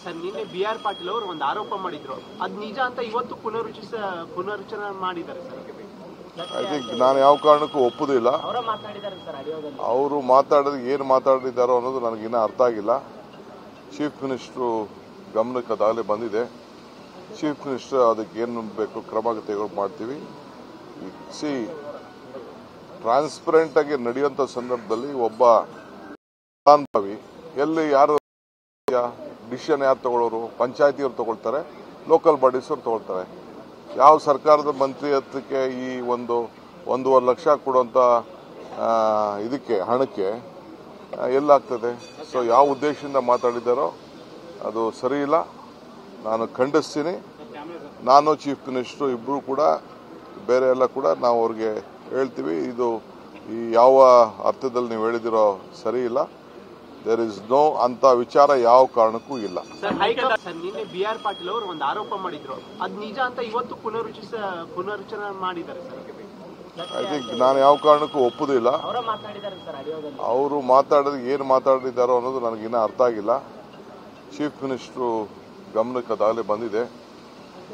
Sir ನಿನ್ನೆ BR. Patil ಅವರು ಒಂದು ಆರೋಪ ಮಾಡಿದ್ರು, ಅದು ನಿಜ ಅಂತ ಇವತ್ತು ಪುನರುಚ್ಚರಣೆ ಮಾಡಿದ್ದಾರೆ ಸರ್. ಐ ಥಿಂಕ್ ನಾನು ಯಾವ ಕಾರಣಕ್ಕೂ ಒಪ್ಪುದಿಲ್ಲ. ಅವರು ಮಾತಾಡಿದ ಏನು ಮಾತಾಡಿದ್ದಾರೋ ಅನ್ನೋದು ನನಗಿನ್ನ ಅರ್ಥ ಆಗಿಲ್ಲ. ಚೀಫ್ ಮಿನಿಸ್ಟ್ರು ಗಮನಕ್ಕೆ ಅದಾಗಲೇ ಬಂದಿದೆ. ಚೀಫ್ ಮಿನಿಸ್ಟರ್ ಅದಕ್ಕೆ ಏನು ಬೇಕು ಕ್ರಮ ತೆಗೆದುಕೊಂಡು ಮಾಡ್ತೀವಿ. ಸಿ ಟ್ರಾನ್ಸ್ಪರೆಂಟ್ ಆಗಿ ನಡೆಯುವಂತ ಸಂದರ್ಭದಲ್ಲಿ ಒಬ್ಬ ಫಲಾನುಭವಿ ಎಲ್ಲಿ ಯಾರು ಡಿಸಿಷನ್ ಯಾರು ತಗೊಳ್ಳೋರು, ಪಂಚಾಯತಿಯವರು ತಗೊಳ್ತಾರೆ, ಲೋಕಲ್ ಬಾಡೀಸ್ ಅವರು ತಗೊಳ್ತಾರೆ. ಯಾವ ಸರ್ಕಾರದ ಮಂತ್ರಿ ಹತ್ತಕ್ಕೆ ಈ 1.5 ಲಕ್ಷ ಕೊಡುವಂತ ಇದಕ್ಕೆ ಹಣಕ್ಕೆ ಎಲ್ಲಾಗ್ತದೆ? ಸೊ ಯಾವ ಉದ್ದೇಶದಿಂದ ಮಾತಾಡಿದ್ದಾರೋ ಅದು ಸರಿ ಇಲ್ಲ. ನಾನು ಖಂಡಿಸ್ತೀನಿ. ನಾನು ಚೀಫ್ ಮಿನಿಸ್ಟರ್ ಇಬ್ಬರು ಕೂಡ ಬೇರೆ ಎಲ್ಲ ಕೂಡ ನಾವು ಅವ್ರಿಗೆ ಹೇಳ್ತೀವಿ, ಇದು ಈ ಯಾವ ಅರ್ಥದಲ್ಲಿ ನೀವು ಹೇಳಿದಿರೋ ಸರಿ ಇಲ್ಲ. ದೇರ್ ಇಸ್ ನೋ ಅಂತ ವಿಚಾರ ಯಾವ ಕಾರಣಕ್ಕೂ ಇಲ್ಲ. ಸರ್ ನಿನ್ನೆ ಬಿ.ಆರ್. ಪಾಟೀಲ್ ಅವರು ಒಂದು ಆರೋಪ ಮಾಡಿದ್ರು, ಅದು ನಿಜ ಅಂತ ಇವತ್ತು ಪುನರುಚ್ಚರಣೆ ಮಾಡಿದ್ದಾರೆ ಸರ್. ಐ ಥಿಂಕ್ ನಾನು ಯಾವ ಕಾರಣಕ್ಕೂ ಒಪ್ಪುದಿಲ್ಲ. ಅವರು ಮಾತಾಡಿದ ಏನು ಮಾತಾಡಿದ್ದಾರೋ ಅನ್ನೋದು ನನಗಿನ್ನ ಅರ್ಥ ಆಗಿಲ್ಲ. ಚೀಫ್ ಮಿನಿಸ್ಟ್ರು ಗಮನಕ್ಕೆ ಅದಾಗಲೇ ಬಂದಿದೆ.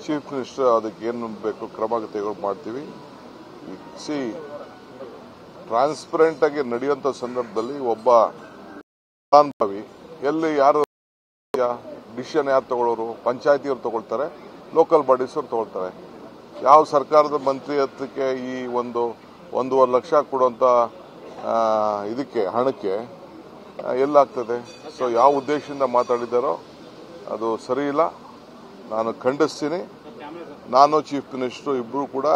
ಚೀಫ್ ಮಿನಿಸ್ಟರ್ ಅದಕ್ಕೆ ಏನು ಬೇಕು ಕ್ರಮ ತೆಗೆದುಕೊಂಡು ಮಾಡ್ತೀವಿ. ಸಿ ಟ್ರಾನ್ಸ್ಪರೆಂಟ್ ಆಗಿ ನಡೆಯುವಂತ ಸಂದರ್ಭದಲ್ಲಿ ಒಬ್ಬ ಫಲಾನುಭವಿ ಎಲ್ಲಿ ಯಾರು ಡಿಸಿಷನ್ ಯಾರು ತಗೊಳ್ಳೋರು, ಪಂಚಾಯತಿಯವರು ತಗೊಳ್ತಾರೆ, ಲೋಕಲ್ ಬಾಡೀಸ್ ಅವರು ತಗೊಳ್ತಾರೆ. ಯಾವ ಸರ್ಕಾರದ ಮಂತ್ರಿ ಹತ್ತಕ್ಕೆ ಈ 1.5 ಲಕ್ಷ ಕೊಡುವಂತ ಇದಕ್ಕೆ ಹಣಕ್ಕೆ ಎಲ್ಲಾಗ್ತದೆ? ಸೊ ಯಾವ ಉದ್ದೇಶದಿಂದ ಮಾತಾಡಿದ್ದಾರೋ ಅದು ಸರಿ ಇಲ್ಲ. ನಾನು ಖಂಡಿಸ್ತೀನಿ. ನಾನು ಚೀಫ್ ಮಿನಿಸ್ಟರ್ ಇಬ್ಬರು ಕೂಡ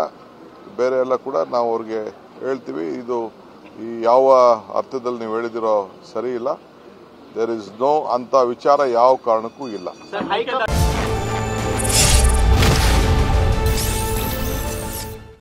ಬೇರೆ ಎಲ್ಲ ಕೂಡ ನಾವು ಅವ್ರಿಗೆ ಹೇಳ್ತೀವಿ, ಇದು ಈ ಯಾವ ಅರ್ಥದಲ್ಲಿ ನೀವು ಹೇಳಿದಿರೋ ಸರಿ ಇಲ್ಲ. ದೇರ್ ಇಸ್ ನೋ ಅಂತ ವಿಚಾರ ಯಾವ ಕಾರಣಕ್ಕೂ ಇಲ್ಲ.